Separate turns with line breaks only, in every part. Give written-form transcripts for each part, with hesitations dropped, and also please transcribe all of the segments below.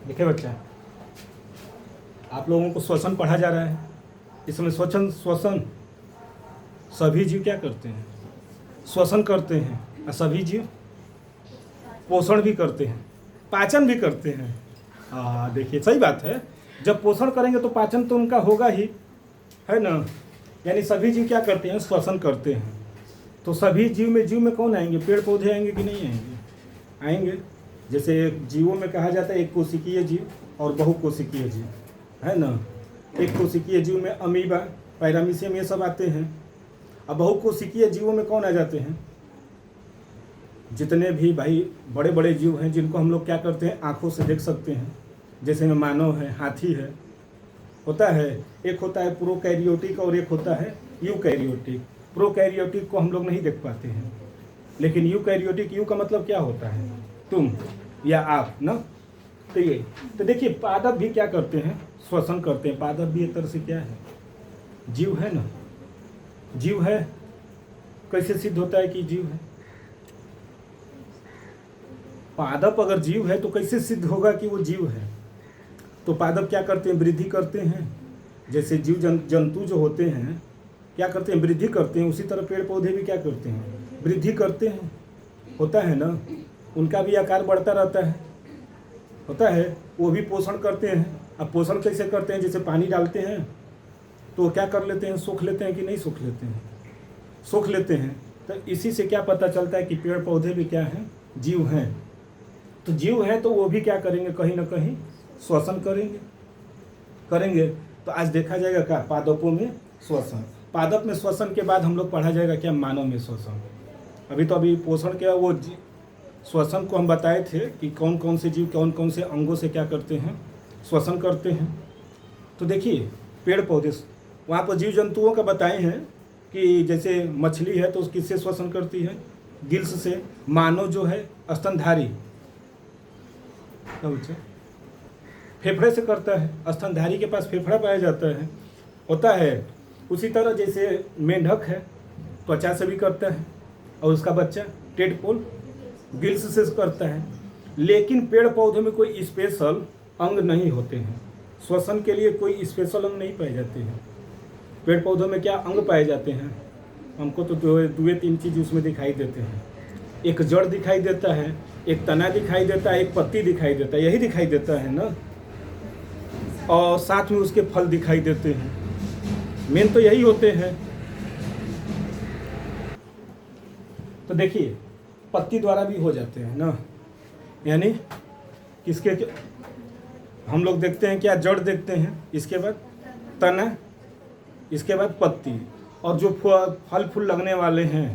देखिए बच्चा, आप लोगों को श्वसन पढ़ा जा रहा है। इसमें श्वसन श्वसन सभी जीव क्या करते हैं? श्वसन करते हैं। और सभी जीव पोषण भी करते हैं, पाचन भी करते हैं। हाँ देखिए, सही बात है। जब पोषण करेंगे तो पाचन तो उनका होगा ही, है ना। यानी सभी जीव क्या करते हैं? श्वसन करते हैं। तो सभी जीव में कौन आएंगे? पेड़ पौधे आएंगे कि नहीं आएंगे? आएंगे। जैसे जीवों में कहा जाता है एक कोशिकीय जीव और बहुकोशिकीय जीव, है ना। एक कोशिकीय जीव में अमीबा, पैरामीशियम ये सब आते हैं। अब बहुकोशिकीय जीवों में कौन आ जाते हैं? जितने भी भाई बड़े बड़े जीव हैं जिनको हम लोग क्या करते हैं? आँखों से देख सकते हैं। जैसे में मानव है, हाथी है, होता है। एक होता है प्रोकैरियोटिक और एक होता है यूकैरियोटिक। प्रोकैरियोटिक को हम लोग नहीं देख पाते हैं, लेकिन यूकैरियोटिक, यू का मतलब क्या होता है? तुम या आप ना। तो ये तो देखिए, पादप भी क्या करते हैं? श्वसन करते हैं। पादप भी एक तरह से क्या है? जीव है ना। जीव है। कैसे सिद्ध होता है कि जीव है? पादप अगर जीव है तो कैसे सिद्ध होगा कि वो जीव है? तो पादप क्या करते हैं? वृद्धि करते हैं। जैसे जीव जंतु जो होते हैं क्या करते हैं? वृद्धि करते हैं। उसी तरह पेड़ पौधे भी क्या करते हैं? वृद्धि करते हैं। होता है ना, उनका भी आकार बढ़ता रहता है, होता है। वो भी पोषण करते हैं। अब पोषण कैसे करते हैं? जैसे पानी डालते हैं तो क्या कर लेते हैं? सूख लेते हैं कि नहीं सूख लेते हैं? सूख लेते हैं। तो इसी से क्या पता चलता है कि पेड़ पौधे भी क्या हैं? जीव हैं। तो जीव हैं तो वो भी क्या करेंगे? कहीं ना कहीं श्वसन करेंगे। तो आज देखा जाएगा क्या? पादपों में श्वसन। पादप में श्वसन के बाद हम लोग पढ़ा जाएगा क्या? मानव में श्वसन। अभी पोषण के वो श्वसन को हम बताए थे कि कौन कौन से जीव कौन कौन से अंगों से क्या करते हैं? श्वसन करते हैं। तो देखिए, पेड़ पौधे, वहाँ पर जीव जंतुओं का बताए हैं कि जैसे मछली है तो किससे श्वसन करती है? गिल्स से। मानव जो है स्तनधारी, फेफड़े से करता है। स्तनधारी के पास फेफड़ा पाया जाता है, होता है। उसी तरह जैसे मेंढक है, त्वचा से भी करता है। और उसका बच्चा टेडपोल गिल्स से करता है। लेकिन पेड़ पौधों में कोई स्पेशल अंग नहीं होते हैं। श्वसन के लिए कोई स्पेशल अंग नहीं पाए जाते हैं। पेड़ पौधों में क्या अंग पाए जाते हैं? हमको तो दो तीन चीज़ उसमें दिखाई देते हैं। एक जड़ दिखाई देता है, एक तना दिखाई देता है, एक पत्ती दिखाई देता है। यही दिखाई देता है ना। और साथ में उसके फल दिखाई देते हैं। मेन तो यही होते हैं। तो देखिए, पत्ती द्वारा भी हो जाते हैं ना। यानी किसके हम लोग देखते हैं क्या? जड़ देखते हैं, इसके बाद तना, इसके बाद पत्ती। और जो फल फूल लगने वाले हैं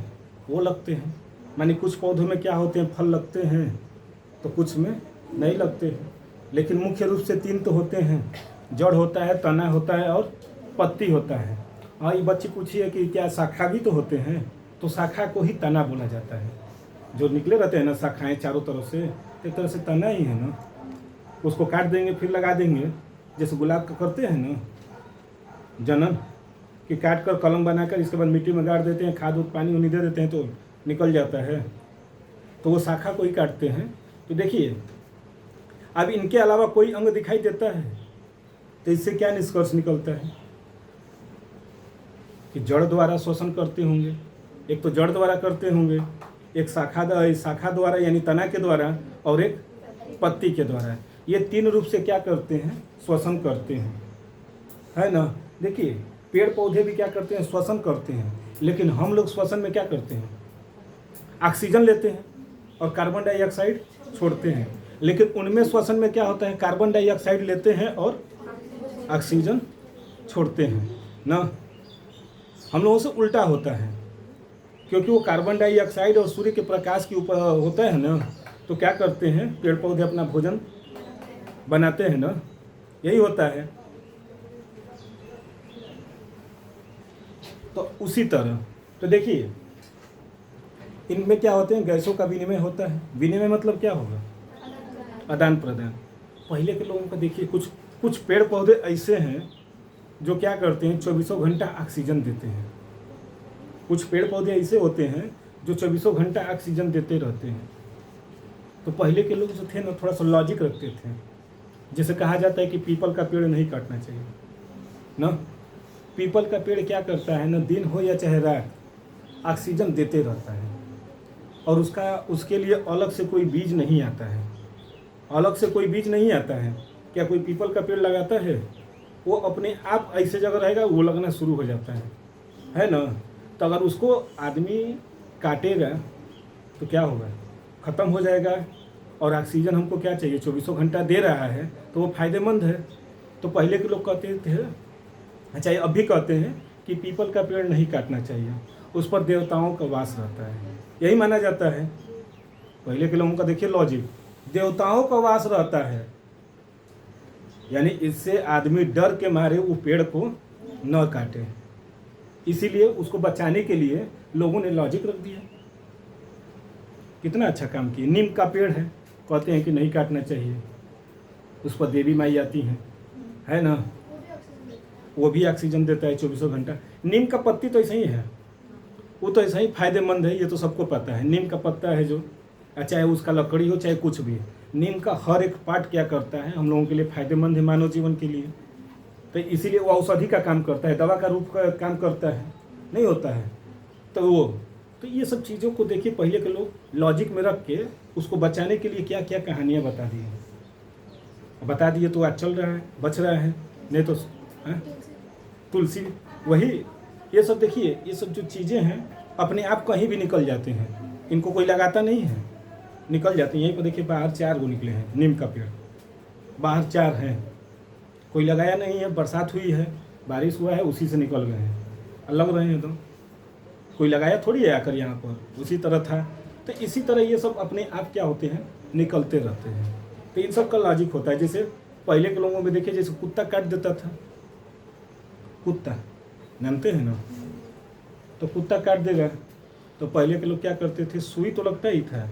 वो लगते हैं। मानी कुछ पौधों में क्या होते हैं? फल लगते हैं, तो कुछ में नहीं लगते हैं। लेकिन मुख्य रूप से तीन तो होते हैं। जड़ होता है, तना होता है और पत्ती होता है। हाँ, ये बच्ची पूछिए कि क्या शाखा भी तो होते हैं? तो शाखा को ही तना बोला जाता है। जो निकले रहते हैं ना शाखाएं चारों तरफ से, एक तरह से तना ही है ना। उसको काट देंगे फिर लगा देंगे, जैसे गुलाब का करते हैं ना जनन, कि काट कर कलम बनाकर इसके बाद मिट्टी में गाड़ देते हैं, खाद पानी उन्हीं दे देते हैं तो निकल जाता है। तो वो शाखा को ही काटते हैं। तो देखिए, अब इनके अलावा कोई अंग दिखाई देता है तो इससे क्या निष्कर्ष निकलता है? कि जड़ द्वारा श्वसन करते होंगे। एक तो जड़ द्वारा करते होंगे, एक शाखा द्वारा यानी तना के द्वारा, और एक पत्ती के द्वारा। ये तीन रूप से क्या करते हैं? श्वसन करते हैं, है ना। देखिए, पेड़ पौधे भी क्या करते हैं? श्वसन करते हैं। लेकिन हम लोग श्वसन में क्या करते हैं? ऑक्सीजन लेते हैं और कार्बन डाइऑक्साइड छोड़ते हैं। लेकिन उनमें श्वसन में क्या होता है? कार्बन डाइऑक्साइड लेते हैं और ऑक्सीजन छोड़ते हैं ना। हम लोगों से उल्टा होता है, क्योंकि वो कार्बन डाइऑक्साइड और सूर्य के प्रकाश के ऊपर होता है ना। तो क्या करते हैं? पेड़ पौधे अपना भोजन बनाते हैं ना। यही होता है। तो उसी तरह तो देखिए, इनमें क्या होते हैं? गैसों का विनिमय होता है। विनिमय मतलब क्या होगा? आदान प्रदान। पहले के लोगों का देखिए, कुछ पेड़ पौधे ऐसे हैं जो क्या करते हैं? 24 घंटा ऑक्सीजन देते हैं। कुछ पेड़ पौधे ऐसे होते हैं जो 24 घंटा ऑक्सीजन देते रहते हैं। तो पहले के लोग जो थे ना, थोड़ा सा लॉजिक रखते थे। जैसे कहा जाता है कि पीपल का पेड़ नहीं काटना चाहिए ना। पीपल का पेड़ क्या करता है ना, दिन हो या चाहे रात ऑक्सीजन देते रहता है, और उसके लिए अलग से कोई बीज नहीं आता है, अलग से कोई बीज नहीं आता है। क्या कोई पीपल का पेड़ लगाता है? वो अपने आप ऐसे जगह रहेगा, वो लगना शुरू हो जाता है ना। तो अगर उसको आदमी काटेगा तो क्या होगा, ख़त्म हो जाएगा। और ऑक्सीजन हमको क्या चाहिए, 24 घंटा दे रहा है, तो वो फायदेमंद है। तो पहले के लोग कहते थे, अच्छा अब भी कहते हैं कि पीपल का पेड़ नहीं काटना चाहिए, उस पर देवताओं का वास रहता है, यही माना जाता है। पहले के लोगों का देखिए लॉजिक, देवताओं का वास रहता है, यानी इससे आदमी डर के मारे वो पेड़ को न काटे, इसीलिए उसको बचाने के लिए लोगों ने लॉजिक रख दिया। कितना अच्छा काम किया। नीम का पेड़ है, कहते हैं कि नहीं काटना चाहिए, उस पर देवी माई आती हैं, है ना, वो भी ऑक्सीजन देता है 24 घंटा। नीम का पत्ती तो ऐसा ही है, वो तो ऐसा ही फायदेमंद है, ये तो सबको पता है। नीम का पत्ता है जो, चाहे उसका लकड़ी हो चाहे कुछ भी, नीम का हर एक पार्ट क्या करता है, हम लोगों के लिए फायदेमंद है, मानव जीवन के लिए। तो इसीलिए वो औषधि का काम करता है, दवा का रूप का काम करता है, नहीं होता है। तो ये सब चीज़ों को देखिए, पहले के लोग लॉजिक में रख के उसको बचाने के लिए क्या क्या कहानियाँ बता दिए तो आज चल रहा है, बच रहा है, नहीं तो तुलसी, वही ये सब देखिए, ये सब जो चीज़ें हैं अपने आप कहीं भी निकल जाते हैं, इनको कोई लगाता नहीं है, निकल जाते हैं। यहीं पर देखिए बाहर 4 गो निकले हैं नीम का पेड़, बाहर 4 हैं, कोई लगाया नहीं है, बरसात हुई है, बारिश हुआ है, उसी से निकल गए हैं, लग रहे हैं। तो कोई लगाया थोड़ी है आकर यहाँ पर, उसी तरह था। तो इसी तरह ये सब अपने आप क्या होते हैं, निकलते रहते हैं। तो इन सब का लॉजिक होता है। जैसे पहले के लोगों में देखिए, जैसे कुत्ता काट देता था, कुत्ता जानते हैं ना, तो कुत्ता काट देगा तो पहले के लोग क्या करते थे, सुई तो लगता ही था,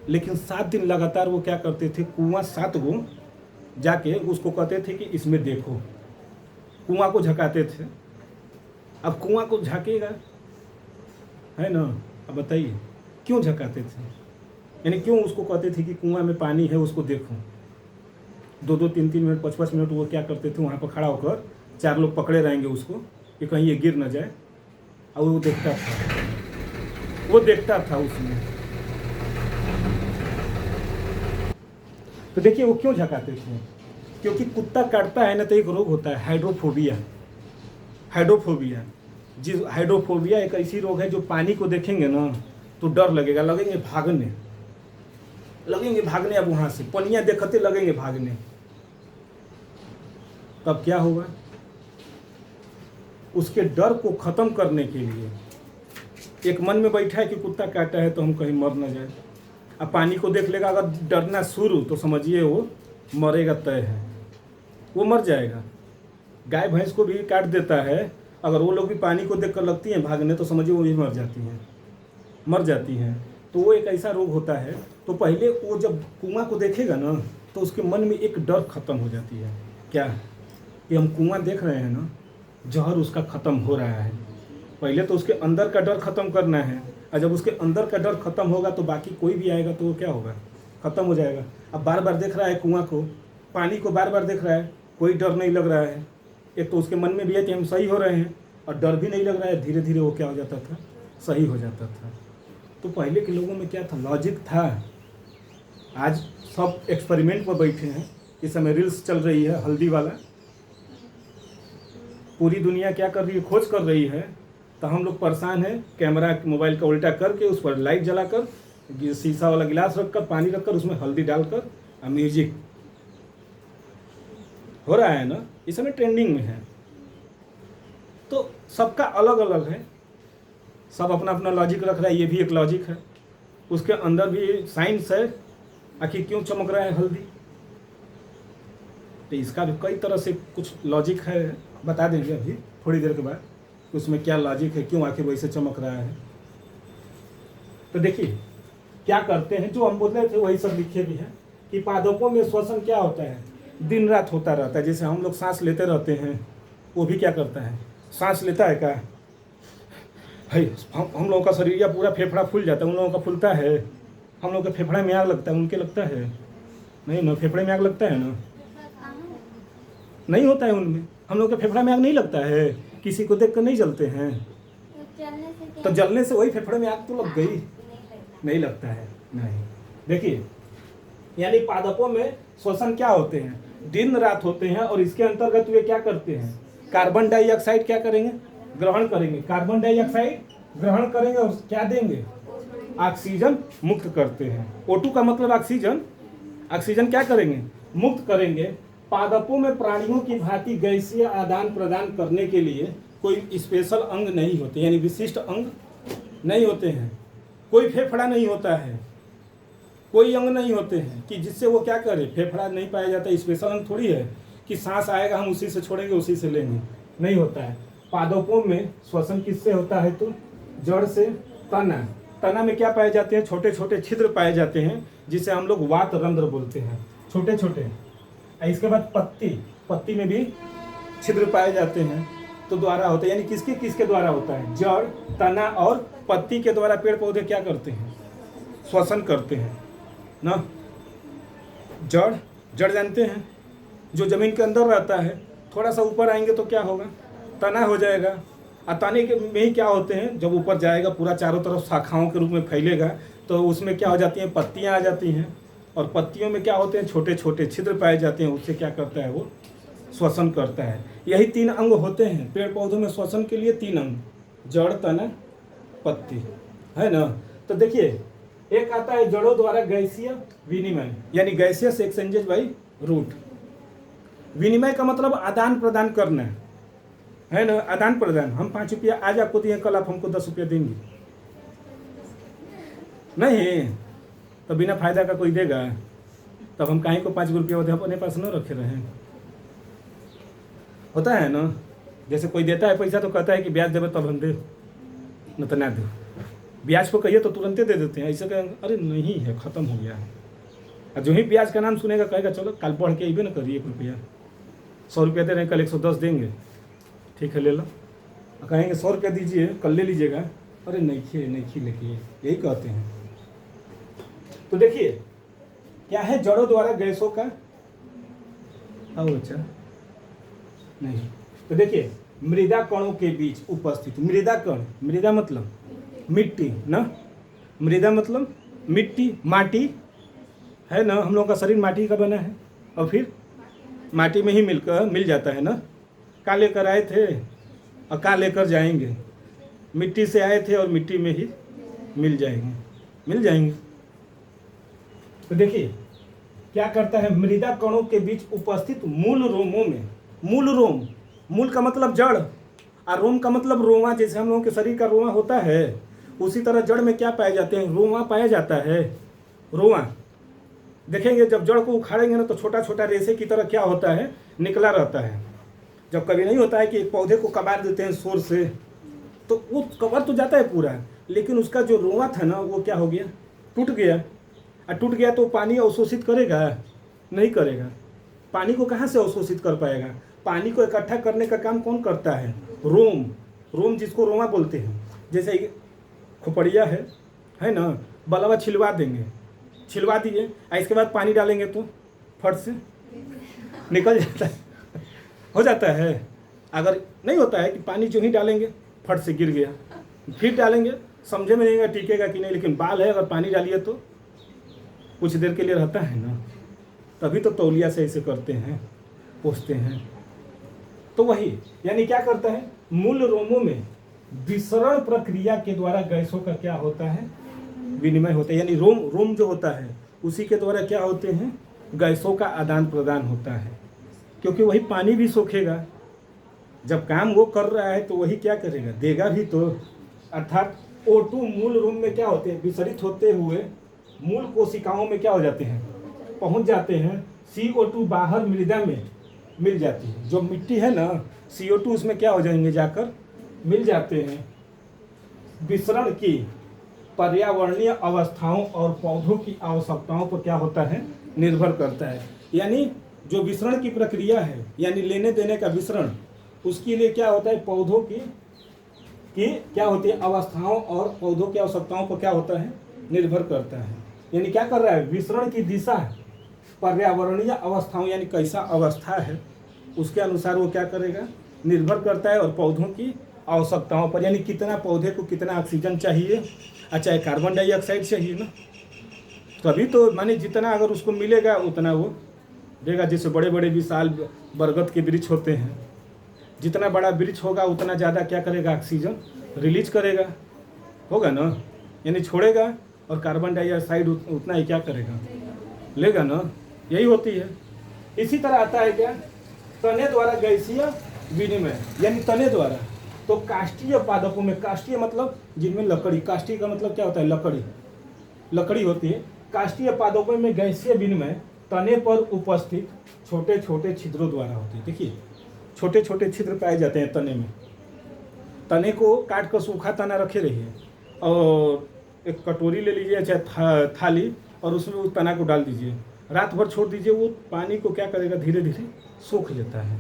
लेकिन 7 दिन लगातार वो क्या करते थे, कुआं 7 गो जाके उसको कहते थे कि इसमें देखो, कुआं को झकाते थे। अब कुआं को झकेगा, है ना, अब बताइए क्यों झकाते थे, यानी क्यों उसको कहते थे कि कुआं में पानी है, उसको देखो। 2-2, 3-3 मिनट, 5-5 मिनट वो क्या करते थे, वहाँ पर खड़ा होकर 4 लोग पकड़े रहेंगे उसको कि कहीं ये गिर ना जाए, और वो देखता था उसमें। तो देखिए वो क्यों झकाते थे, क्योंकि कुत्ता काटता है ना तो एक रोग होता है हाइड्रोफोबिया। हाइड्रोफोबिया एक ऐसी रोग है जो पानी को देखेंगे ना तो डर लगेगा, लगेंगे भागने, अब वहाँ से पनिया देखते लगेंगे भागने। तब क्या होगा, उसके डर को ख़त्म करने के लिए एक मन में बैठा है कि कुत्ता काटा है तो हम कहीं मर न जाए। अब पानी को देख लेगा, अगर डरना शुरू तो समझिए वो मरेगा, तय है, वो मर जाएगा। गाय भैंस को भी काट देता है, अगर वो लोग भी पानी को देखकर लगती हैं भागने तो समझिए वो भी मर जाती हैं। तो वो एक ऐसा रोग होता है। तो पहले वो जब कुआं को देखेगा ना तो उसके मन में एक डर खत्म हो जाती है, क्या कि हम कुआं देख रहे हैं ना, जहर उसका ख़त्म हो रहा है। पहले तो उसके अंदर का डर ख़त्म करना है, और जब उसके अंदर का डर ख़त्म होगा तो बाकी कोई भी आएगा तो वो क्या होगा, ख़त्म हो जाएगा। अब बार बार देख रहा है कुआं को, पानी को बार बार देख रहा है, कोई डर नहीं लग रहा है। एक तो उसके मन में भी है कि हम सही हो रहे हैं, और डर भी नहीं लग रहा है। धीरे धीरे वो क्या हो जाता था, सही हो जाता था। तो पहले के लोगों में क्या था, लॉजिक था। आज सब एक्सपेरिमेंट में बैठे हैं, इस समय रील्स चल रही है हल्दी वाला, पूरी दुनिया क्या कर रही है, खोज कर रही है। तो हम लोग परेशान हैं, कैमरा मोबाइल का उल्टा करके उस पर लाइट जलाकर, शीशा वाला गिलास रखकर, पानी रखकर, उसमें हल्दी डालकर और म्यूजिक हो रहा है ना, इस समय ट्रेंडिंग में है। तो सबका अलग अलग है, सब अपना अपना लॉजिक रख रहा है। ये भी एक लॉजिक है, उसके अंदर भी साइंस है, आखिर क्यों चमक रहा है हल्दी। तो इसका भी कई तरह से कुछ लॉजिक है, बता देंगे अभी थोड़ी देर के बाद उसमें क्या लॉजिक है, क्यों आखिर वैसे चमक रहा है। तो देखिए क्या करते हैं, जो हम बोल रहे थे वही सब लिखे भी हैं कि पादपों में श्वसन क्या होता है, दिन रात होता रहता है। जैसे हम लोग सांस लेते रहते हैं, वो भी क्या करता है, सांस लेता है। क्या है, हम लोगों का शरीर या पूरा फेफड़ा फूल जाता है, उन लोगों का फूलता है। हम लोग के फेफड़े में आग लगता है, उनके लगता है नहीं ना, फेफड़े में आग लगता है ना, नहीं होता है उनमें। हम लोग के फेफड़ा में आग नहीं लगता है, किसी को देख कर नहीं जलते हैं। तो जलने से वही फेफड़े में आग तो लग गई, नहीं लगता है। नहीं, देखिए यानी पादपों में श्वसन क्या होते हैं, दिन रात होते हैं। और इसके अंतर्गत वे क्या करते हैं, कार्बन डाइऑक्साइड क्या करेंगे, ग्रहण करेंगे। कार्बन डाइऑक्साइड ग्रहण करेंगे और क्या देंगे, ऑक्सीजन मुक्त करते हैं। O2 का मतलब ऑक्सीजन, ऑक्सीजन क्या करेंगे, मुक्त करेंगे। पादपों में प्राणियों की भांति गैसीय आदान प्रदान करने के लिए कोई स्पेशल अंग नहीं होते, यानी विशिष्ट अंग नहीं होते हैं। कोई फेफड़ा नहीं होता है, कोई अंग नहीं होते हैं कि जिससे वो क्या करे, फेफड़ा नहीं पाया जाता। स्पेशल अंग थोड़ी है कि सांस आएगा हम उसी से छोड़ेंगे उसी से लेंगे, नहीं होता है। पादपों में श्वसन किससे होता है, तो जड़ से। तना, तना में क्या पाए जाते हैं, छोटे छोटे छिद्र पाए जाते हैं जिसे हम लोग वात रंध्र बोलते हैं, छोटे छोटे। इसके बाद पत्ती, पत्ती में भी छिद्र पाए जाते हैं, तो द्वारा होता है। यानी किसके किसके द्वारा होता है, जड़, तना और पत्ती के द्वारा पेड़ पौधे क्या करते हैं, श्वसन करते हैं ना। जड़, जड़ जानते हैं, जो जमीन के अंदर रहता है, थोड़ा सा ऊपर आएंगे तो क्या होगा, तना हो जाएगा। और तने के में ही क्या होते हैं, जब ऊपर जाएगा पूरा चारों तरफ शाखाओं के रूप में फैलेगा, तो उसमें क्या हो जाती हैं, पत्तियां आ जाती हैं। और पत्तियों में क्या होते हैं, छोटे छोटे छिद्र पाए जाते हैं, उससे क्या करता है, वो श्वसन करता है। यही 3 अंग होते हैं पेड़ पौधों में श्वसन के लिए, 3 अंग, जड़, तना, पत्ती, है ना। तो देखिए एक आता है जड़ों द्वारा गैसीय विनिमय, यानी गैसियस एक्सचेंजेज बाई रूट। विनिमय का मतलब आदान प्रदान करना है ना, आदान प्रदान। हम 5 रुपया आज आपको दिए, कल आप हमको 10 रुपया देंगे, नहीं तो बिना फायदा का कोई देगा, तब हम काहे को 5 रुपया अपने पास न रखे रहें। होता है ना, जैसे कोई देता है पैसा तो कहता है कि ब्याज देवे तब हम दे, न तो ना दे। ब्याज को कहिए तो तुरंते दे देते हैं, ऐसे कहेंगे अरे नहीं है, ख़त्म हो गया है। और जो ही ब्याज का नाम सुनेगा कहेगा चलो कल पढ़ के अबे ना करिए, 1 रुपया, 100 रुपया दे रहे हैं, कल 110 देंगे, ठीक है ले लो। कहेंगे 100 रुपया दीजिए, कल ले लीजिएगा, अरे नहीं लेके, यही कहते हैं। तो देखिए क्या है, जड़ों द्वारा गैसों का अच्छा नहीं। तो देखिए मृदा कणों के बीच उपस्थित, मृदा कण, मृदा मतलब मिट्टी ना, मृदा मतलब मिट्टी, माटी है ना। हम लोगों का शरीर माटी का बना है और फिर माटी में ही मिल जाता है ना। का लेकर आए थे और का लेकर जाएंगे, मिट्टी से आए थे और मिट्टी में ही मिल जाएंगे। तो देखिए क्या करता है, मृदा कणों के बीच उपस्थित मूल रोमों में, मूल रोम, मूल का मतलब जड़ और रोम का मतलब रोवा। जैसे हम लोगों के शरीर का रोवा होता है, उसी तरह जड़ में क्या पाए जाते हैं, रोवा पाया जाता है, रोवा। देखेंगे जब जड़ को उखाड़ेंगे ना तो छोटा छोटा रेशे की तरह क्या होता है, निकला रहता है। जब कभी नहीं होता है कि पौधे को कबार देते हैं शोर से, तो वो कवर तो जाता है पूरा, लेकिन उसका जो रोवा था ना वो क्या हो गया, टूट गया। और टूट गया तो पानी अवशोषित करेगा, नहीं करेगा। पानी को कहाँ से अवशोषित कर पाएगा, पानी को इकट्ठा करने का काम कौन करता है, रोम, रोम जिसको रोमा बोलते हैं। जैसे खोपड़िया है ना, बलवा छिलवा देंगे, छिलवा दिए, इसके बाद पानी डालेंगे तो फट से निकल जाता है, हो जाता है। अगर नहीं होता है कि पानी जो ही डालेंगे फट से गिर गया, फिर डालेंगे, समझे में नहीं टिकेगा कि नहीं। लेकिन बाल है, अगर पानी डालिए तो कुछ देर के लिए रहता है ना, तभी तो तौलिया से ऐसे करते हैं, पोंछते हैं। तो वही यानी क्या करता है, मूल रोमों में विसरण प्रक्रिया के द्वारा गैसों का क्या होता है, विनिमय होता है। यानी रोम जो होता है उसी के द्वारा क्या होते हैं, गैसों का आदान प्रदान होता है। क्योंकि वही पानी भी सोखेगा, जब काम वो कर रहा है तो वही क्या करेगा, देगा भी तो। अर्थात O2 मूल रोम में क्या होते हैं, विसरित होते हुए मूल कोशिकाओं में क्या हो जाते हैं, पहुंच जाते हैं। CO2 बाहर मृदा में मिल जाती है, जो मिट्टी है ना, CO2 उसमें क्या हो जाएंगे, जाकर मिल जाते हैं। विसरण की पर्यावरणीय अवस्थाओं और पौधों की आवश्यकताओं पर क्या होता है, निर्भर करता है। यानी जो विसरण की प्रक्रिया है, यानी लेने देने का विसरण, उसके लिए क्या होता है, पौधों की क्या होती है, अवस्थाओं और पौधों की आवश्यकताओं पर क्या होता है, निर्भर करता है। यानी क्या कर रहा है, विसरण की दिशा पर्यावरणीय अवस्थाओं, यानी कैसा अवस्था है उसके अनुसार वो क्या करेगा, निर्भर करता है। और पौधों की आवश्यकताओं पर, यानी कितना पौधे को कितना ऑक्सीजन चाहिए, अच्छा कार्बन डाइऑक्साइड चाहिए ना, तभी तो माने जितना अगर उसको मिलेगा उतना वो देगा। जैसे बड़े बड़े विशाल बरगद के वृक्ष होते हैं, जितना बड़ा वृक्ष होगा उतना ज़्यादा क्या करेगा, ऑक्सीजन रिलीज करेगा, होगा ना, यानी छोड़ेगा, और कार्बन डाइऑक्साइड उतना ही क्या करेगा, लेगा ना, यही होती है। इसी तरह आता है क्या, तने द्वारा गैसीय विनिमय, यानी तने द्वारा। तो काष्ठीय पादपों में, काष्ठीय मतलब जिनमें लकड़ी, काष्ठीय का मतलब क्या होता है, लकड़ी, लकड़ी होती है। काष्ठीय पादपों में गैसीय विनिमय तने पर उपस्थित छोटे छोटे छिद्रों द्वारा होती है। देखिए छोटे छोटे छिद्र पाए जाते हैं तने में। तने को काट कर सूखा तना रखे रहिए और एक कटोरी ले लीजिए, चाहे थाली, और उसमें उस तना को डाल दीजिए, रात भर छोड़ दीजिए, वो पानी को क्या करेगा, धीरे धीरे सूख जाता है।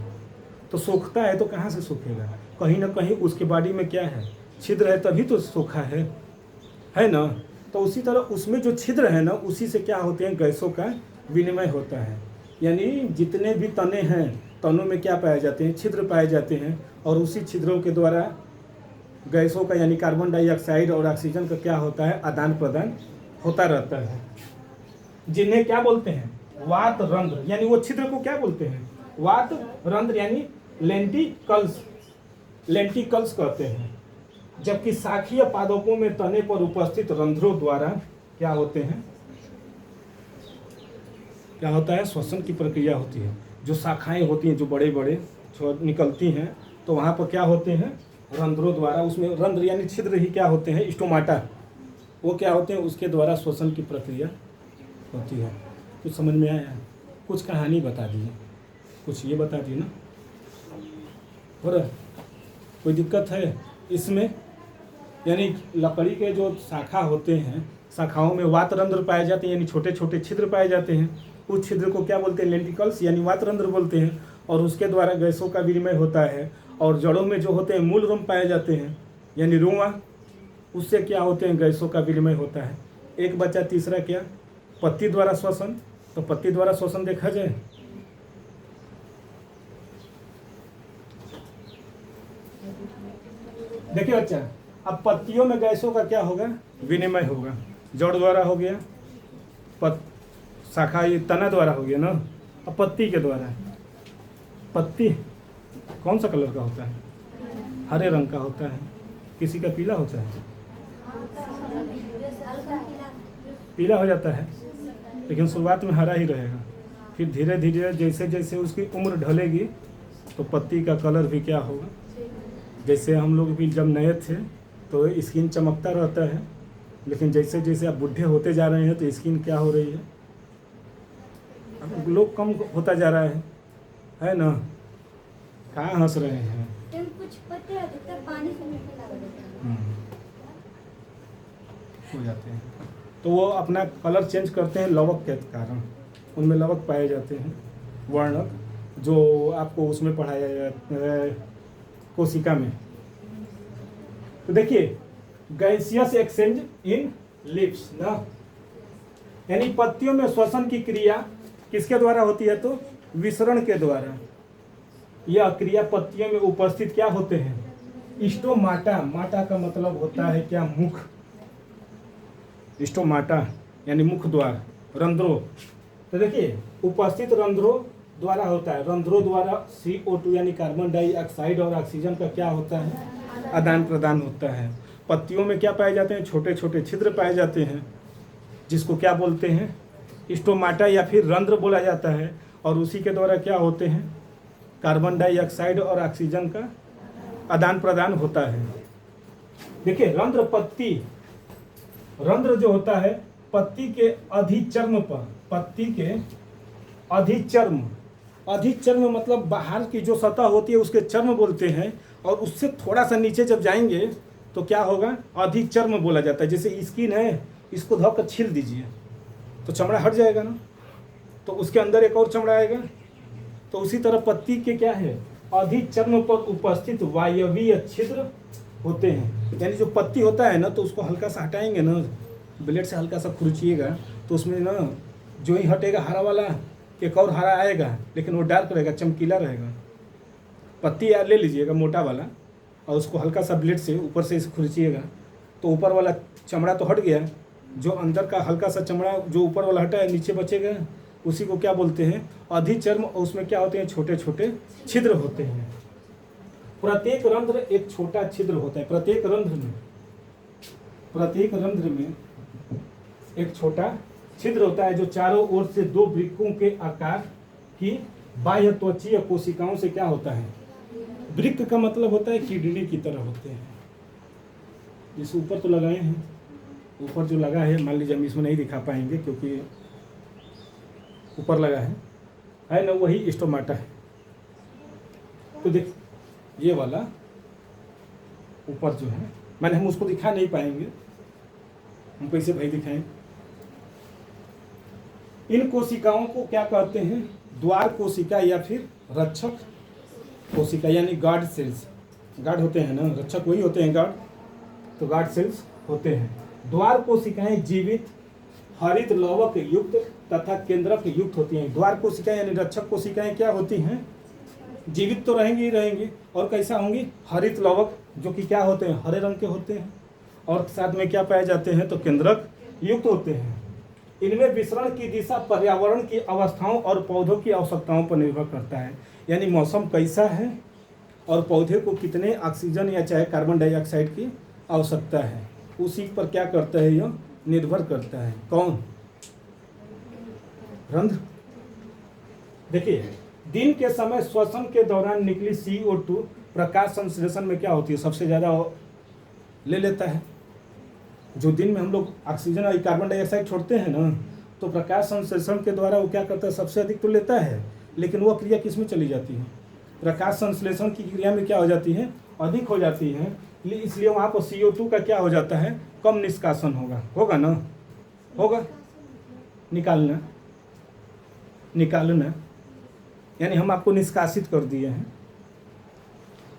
तो सूखता है तो कहाँ से सूखेगा, कहीं ना कहीं उसके बॉडी में क्या है, छिद्र है, तभी तो सूखा है ना। तो उसी तरह उसमें जो छिद्र है ना, उसी से क्या होते हैं, गैसों का विनिमय होता है। यानी जितने भी तने हैं, तनों में क्या पाए जाते हैं, छिद्र पाए जाते हैं, और उसी छिद्रों के द्वारा गैसों का यानी कार्बन डाइऑक्साइड और ऑक्सीजन का क्या होता है, आदान प्रदान होता रहता है, जिन्हें क्या बोलते हैं, वात रंध्र। यानी वो छिद्र को क्या बोलते हैं, वात रंध्र, यानी लेंटिकल्स, लेंटिकल्स कहते हैं। जबकि शाखीय पादपों में तने पर उपस्थित रंध्रों द्वारा क्या होते हैं, क्या होता है, श्वसन की प्रक्रिया होती है। जो शाखाएं होती हैं, जो बड़े बड़े निकलती हैं, तो वहाँ पर क्या होते हैं, रंध्रों द्वारा, उसमें रंध्र यानी छिद्र ही क्या होते हैं, स्टोमाटा, वो क्या होते हैं, उसके द्वारा श्वसन की प्रक्रिया होती है। कुछ समझ में आया, कुछ कहानी बता दी, कुछ ये बता दी ना, और कोई दिक्कत है इसमें। यानी लकड़ी के जो शाखा होते हैं, शाखाओं में वातरंध्र पाए जाते हैं, यानी छोटे छोटे छिद्र पाए जाते हैं। उस छिद्र को क्या बोलते हैं, लेंटिकल्स, यानी वातरंध्र बोलते हैं, और उसके द्वारा गैसों का विनिमय होता है। और जड़ों में जो होते हैं मूल रोम पाए जाते हैं, यानी रुआ, उससे क्या होते हैं, गैसों का विनिमय होता है। एक बचा तीसरा क्या, पत्ती द्वारा श्वसन। तो पत्ती द्वारा श्वसन देखा जाए, देखिए बच्चा, अब पत्तियों में गैसों का क्या होगा, विनिमय होगा। जड़ द्वारा हो गया, शाखा ये तना द्वारा हो गया ना। अब पत्ती के द्वारा, पत्ती कौन सा कलर का होता है, हरे रंग का होता है, किसी का पीला होता है, पीला हो जाता है, लेकिन शुरुआत में हरा ही रहेगा। फिर धीरे धीरे जैसे जैसे उसकी उम्र ढलेगी तो पत्ती का कलर भी क्या होगा। जैसे हम लोग भी जब नए थे तो स्किन चमकता रहता है, लेकिन जैसे जैसे आप बूढ़े होते जा रहे हैं तो स्किन क्या हो रही है, अब लोग कम होता जा रहा है ना। कहाँ हंस रहे हैं,
कुछ पत्ते अधिकतर पानी से मिलने लगे
हो जाते हैं, तो वो अपना कलर चेंज करते हैं लवक के कारण। उनमें लवक पाए जाते हैं, वर्णक, जो आपको उसमें पढ़ाया जाता है कोशिका में। तो देखिए गैसियस एक्सचेंज इन लिप्स ना, यानी पत्तियों में श्वसन की क्रिया किसके द्वारा होती है, तो विसरण के द्वारा। यह क्रिया पत्तियों में उपस्थित क्या होते हैं, स्टोमाटा। माटा का मतलब होता है क्या, मुख, स्टोमाटा यानी मुख द्वार, रंध्रों। तो देखिए उपस्थित रंध्रों द्वारा होता है, रंध्रों द्वारा CO2 यानी कार्बन डाइऑक्साइड और ऑक्सीजन का क्या होता है, आदान प्रदान होता है। पत्तियों में क्या पाए जाते हैं, छोटे छोटे छिद्र पाए जाते हैं, जिसको क्या बोलते हैं, स्टोमाटा या फिर रंध्र बोला जाता है। और उसी के द्वारा क्या होते हैं, कार्बन डाइऑक्साइड और ऑक्सीजन का आदान प्रदान होता है। देखिए रंध्र, पत्ती, रंध्र जो होता है पत्ती के अधिचर्म पर, पत्ती के अधिचर्म, अधिचर्म मतलब बाहर की जो सतह होती है उसके चर्म बोलते हैं, और उससे थोड़ा सा नीचे जब जाएंगे तो क्या होगा, अधिचर्म बोला जाता है। जैसे स्किन है, इसको धोकर छील दीजिए तो चमड़ा हट जाएगा ना, तो उसके अंदर एक और चमड़ा आएगा। तो उसी तरह पत्ती के क्या है, अधिचर्म पर उपस्थित वायवीय छिद्र होते हैं। यानी जो पत्ती होता है ना, तो उसको हल्का सा हटाएंगे ना, ब्लेड से हल्का सा खुरचिएगा तो उसमें ना जो ही हटेगा हरा वाला एक और हरा आएगा लेकिन वो डार्क रहेगा, चमकीला रहेगा। पत्ती यार ले लीजिएगा मोटा वाला और उसको हल्का सा ब्लेड से ऊपर से इसे खुरचिएगा तो ऊपर वाला चमड़ा तो हट गया, जो अंदर का हल्का सा चमड़ा जो ऊपर वाला हटा है नीचे बचेगा, उसी को क्या बोलते हैं अधिचर्म। और उसमें क्या होते हैं छोटे छोटे छिद्र होते हैं। प्रत्येक रंध्र एक छोटा छिद्र होता है। प्रत्येक रंध्र में एक छोटा छिद्र होता है जो चारों ओर से 2 वृक्कों के आकार की बाह्य त्वचीय कोशिकाओं से क्या होता है, वृक्क का मतलब होता है किडनी की तरह होते हैं। जिस ऊपर तो लगाए हैं, ऊपर जो लगा है मान लीजिए हम इसमें नहीं दिखा पाएंगे क्योंकि ऊपर लगा है ना, वही स्टोमाटा है। तो देख ये वाला ऊपर जो है मैंने हम उसको दिखा नहीं पाएंगे, हम कैसे भाई दिखाएं। इन कोशिकाओं को क्या कहते हैं, द्वार कोशिका या फिर रक्षक कोशिका यानी गार्ड सेल्स। गार्ड होते हैं ना, रक्षक वही होते हैं गार्ड, तो गार्ड सेल्स होते हैं। द्वार कोशिकाएं जीवित हरित लवक युक्त तथा केंद्रक युक्त होती हैं। द्वार कोशिकाएं यानी रक्षक कोशिकाएं क्या होती हैं, जीवित तो रहेंगी ही रहेंगी और कैसा होंगी, हरित लवक जो कि क्या होते हैं हरे रंग के होते हैं और साथ में क्या पाए जाते हैं तो केंद्रक युक्त होते हैं। इनमें विसरण की दिशा पर्यावरण की अवस्थाओं और पौधों की आवश्यकताओं पर निर्भर करता है, यानी मौसम कैसा है और पौधे को कितने ऑक्सीजन या चाहे कार्बन डाइऑक्साइड की आवश्यकता है, उसी पर क्या करता है यह निर्भर करता है। कौन, रंध्र। देखिए दिन के समय श्वसन के दौरान निकली CO2 प्रकाश संश्लेषण में क्या होती है, सबसे ज़्यादा ले लेता है। जो दिन में हम लोग ऑक्सीजन और कार्बन डाइऑक्साइड छोड़ते हैं ना, तो प्रकाश संश्लेषण के द्वारा वो क्या करता है, सबसे अधिक तो लेता है, लेकिन वो क्रिया किस में चली जाती है, प्रकाश संश्लेषण की क्रिया में क्या हो जाती है, अधिक हो जाती है। इसलिए वहाँ पर CO2 का क्या हो जाता है, कम निष्कासन होगा ना, होगा निकालना यानी हम आपको निष्कासित कर दिए हैं।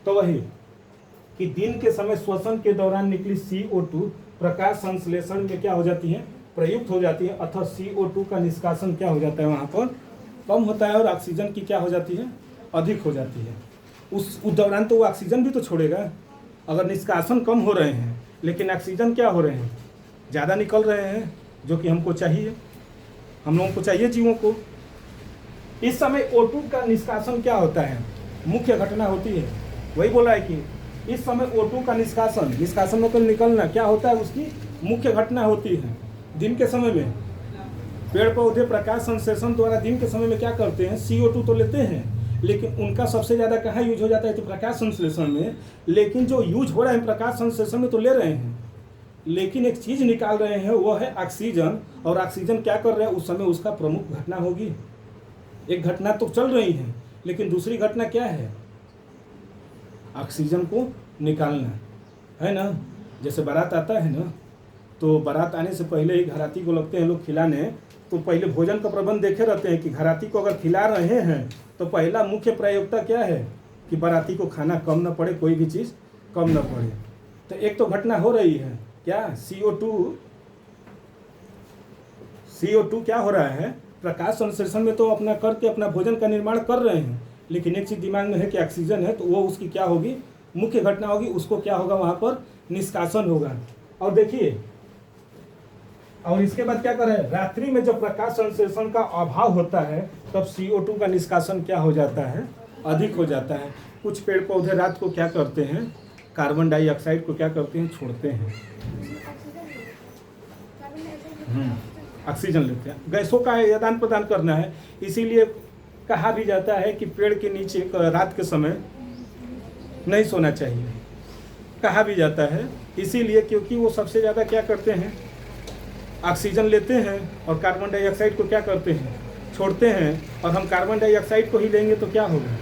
तो वही कि दिन के समय श्वसन के दौरान निकली CO2 प्रकाश संश्लेषण में क्या हो जाती है, प्रयुक्त हो जाती है, अथवा CO2 का निष्कासन क्या हो जाता है वहाँ पर कम होता है और ऑक्सीजन की क्या हो जाती है, अधिक हो जाती है। उस दौरान तो वो ऑक्सीजन भी तो छोड़ेगा। अगर निष्कासन कम हो रहे हैं लेकिन ऑक्सीजन क्या हो रहे हैं, ज़्यादा निकल रहे हैं, जो कि हमको चाहिए, हम लोगों को चाहिए जीवों को। इस समय O2 का निष्कासन क्या होता है, मुख्य घटना होती है। वही बोला है कि इस समय O2 का निष्कासन मतलब निकलना क्या होता है, उसकी मुख्य घटना होती है। दिन के समय में पेड़ पौधे प्रकाश संश्लेषण द्वारा दिन के समय में क्या करते हैं, CO2 तो लेते हैं, लेकिन उनका सबसे ज़्यादा कहाँ यूज हो जाता है, तो प्रकाश संश्लेषण में। लेकिन जो यूज हो रहा है प्रकाश संश्लेषण में तो ले रहे हैं, लेकिन एक चीज़ निकाल रहे हैं वो है ऑक्सीजन। और ऑक्सीजन क्या कर रहे हैं उस समय, उसका प्रमुख घटना होगी। एक घटना तो चल रही है लेकिन दूसरी घटना क्या है, ऑक्सीजन को निकालना है ना। जैसे बारात आता है ना, तो बारात आने से पहले ही घराती को लगते हैं लोग खिलाने, तो पहले भोजन का प्रबंध देखे रहते हैं कि घराती को अगर खिला रहे हैं तो पहला मुख्य प्रायोगिकता क्या है कि बाराती को खाना कम ना पड़े, कोई भी चीज़ कम ना पड़े। तो एक तो घटना हो रही है क्या, CO2 क्या हो रहा है, प्रकाश संश्लेषण में तो अपना करके अपना भोजन का निर्माण कर रहे हैं, लेकिन एक चीज़ दिमाग में है कि ऑक्सीजन है, तो वो उसकी क्या होगी, मुख्य घटना होगी, उसको क्या होगा वहाँ पर निष्कासन होगा। और देखिए, और इसके बाद क्या कर रहे हैं, रात्रि में जब प्रकाश संश्लेषण का अभाव होता है तब CO2 का निष्कासन क्या हो जाता है, अधिक हो जाता है। कुछ पेड़ पौधे रात को क्या करते हैं, कार्बन डाइऑक्साइड को क्या करते हैं, छोड़ते हैं, ऑक्सीजन लेते हैं। गैसों का आदान प्रदान करना है, इसीलिए कहा भी जाता है कि पेड़ के नीचे रात के समय नहीं सोना चाहिए, कहा भी जाता है इसीलिए क्योंकि वो सबसे ज़्यादा क्या करते हैं, ऑक्सीजन लेते हैं और कार्बन डाइऑक्साइड को क्या करते हैं, छोड़ते हैं। और हम कार्बन डाइऑक्साइड को ही लेंगे तो क्या होगा,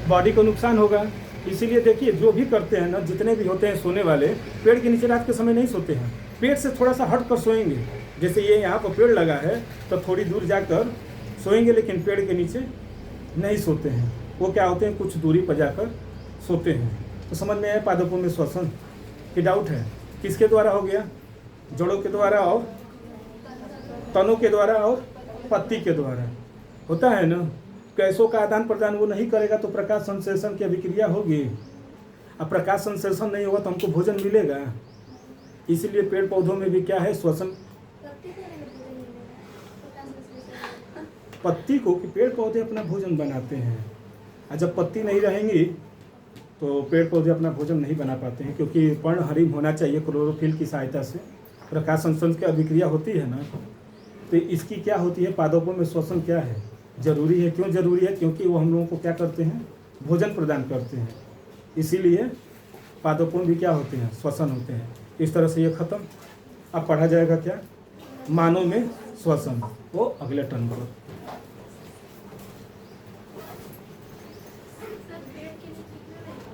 बॉडी को नुकसान होगा। इसीलिए देखिए जो भी करते हैं ना, जितने भी होते हैं सोने वाले, पेड़ के नीचे रात के समय नहीं सोते हैं, पेड़ से थोड़ा सा हट कर सोएंगे। जैसे ये यहाँ पर पेड़ लगा है तो थोड़ी दूर जाकर सोएंगे, लेकिन पेड़ के नीचे नहीं सोते हैं। वो क्या होते हैं, कुछ दूरी पर जाकर सोते हैं। तो समझ में आया पादपों में श्वसन की डाउट है, किसके द्वारा हो गया, जड़ों के द्वारा और तनों के द्वारा और पत्ती के द्वारा। होता है ना, गैसों का आदान प्रदान वो नहीं करेगा तो प्रकाश संश्लेषण की अभिक्रिया होगी। अब प्रकाश संश्लेषण नहीं होगा तो हमको भोजन मिलेगा। इसीलिए पेड़ पौधों में भी क्या है, श्वसन।
पत्ती को नहीं मिलेगा, प्रकाश संश्लेषण।
पत्ती को कि पेड़ पौधे अपना भोजन बनाते हैं, और जब पत्ती नहीं रहेंगी तो पेड़ पौधे अपना भोजन नहीं बना पाते हैं, क्योंकि पर्णहरिम होना चाहिए क्लोरोफिल की सहायता से प्रकाश संश्लेषण की अभिक्रिया होती है ना। तो इसकी क्या होती है, पादपों में श्वसन क्या है, जरूरी है। क्यों जरूरी है? क्योंकि वो हम लोगों को क्या करते हैं, भोजन प्रदान करते हैं। इसीलिए पादपों में भी क्या होते हैं, श्वसन होते हैं। इस तरह से ये खत्म। अब पढ़ा जाएगा क्या, मानव में श्वसन, वो अगले टर्म पर।